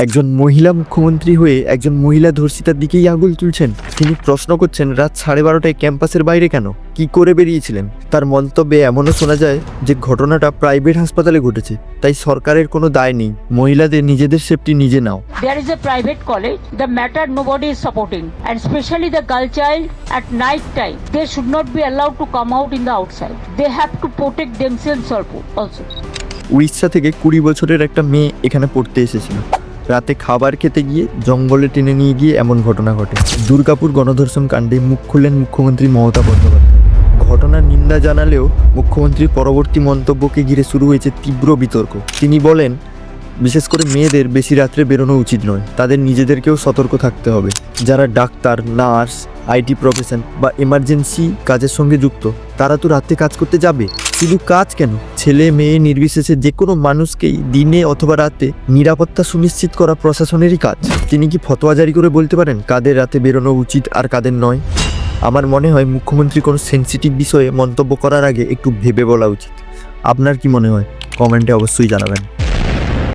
একজন মহিলা মুখ্যমন্ত্রী হয়ে একজন মহিলা ধর্ষিতার দিকেই আঙুল তুলছেন। তিনি প্রশ্ন করছেন রাত 12:30টায় ক্যাম্পাসের বাইরে কেন, কি করে বেরিয়েছিলেন। তার মন্তব্যে এমনও শোনা যায় যে ঘটনাটা প্রাইভেট হাসপাতালে ঘটেছে, তাই সরকারের কোনো দায় নেই, মহিলাদের নিজেদের সেফটি নিজে নাও। There is a private college. The matter nobody is supporting, and especially the girl child at night time. They should not be allowed to come out in the outside. They have to protect themselves also. Orissa থেকে 20 বছরের একটা মেয়ে এখানে পড়তে এসেছিল। রাতে খাবার খেতে গিয়ে জঙ্গলে টেনে নিয়ে গিয়ে এমন ঘটনা ঘটে। দুর্গাপুর গণধর্ষণ কাণ্ডে মুখ খুললেন মুখ্যমন্ত্রী মমতা বন্দ্যোপাধ্যায়। ঘটনার নিন্দা জানালেও মুখ্যমন্ত্রীর পরবর্তী মন্তব্যকে ঘিরে শুরু হয়েছে তীব্র বিতর্ক। তিনি বলেন, বিশেষ করে মেয়েদের বেশি রাত্রে বেরোনো উচিত নয়, তাদের নিজেদেরকেও সতর্ক থাকতে হবে। যারা ডাক্তার, নার্স, আইটি প্রফেশন বা এমার্জেন্সি কাজের সঙ্গে যুক্ত, তারা তো রাতে কাজ করতে যাবে। শুধু কাজ কেন, ছেলে মেয়ে নির্বিশেষে যে কোনো মানুষকেই দিনে অথবা রাতে নিরাপত্তা সুনিশ্চিত করা প্রশাসনেরই কাজ। তিনি কি ফতোয়া জারি করে বলতে পারেন কাদের রাতে বেরোনো উচিত আর কাদের নয়? আমার মনে হয় মুখ্যমন্ত্রী কোনো সেনসিটিভ বিষয়ে মন্তব্য করার আগে একটু ভেবে বলা উচিত। আপনার কি মনে হয়? কমেন্টে অবশ্যই জানাবেন।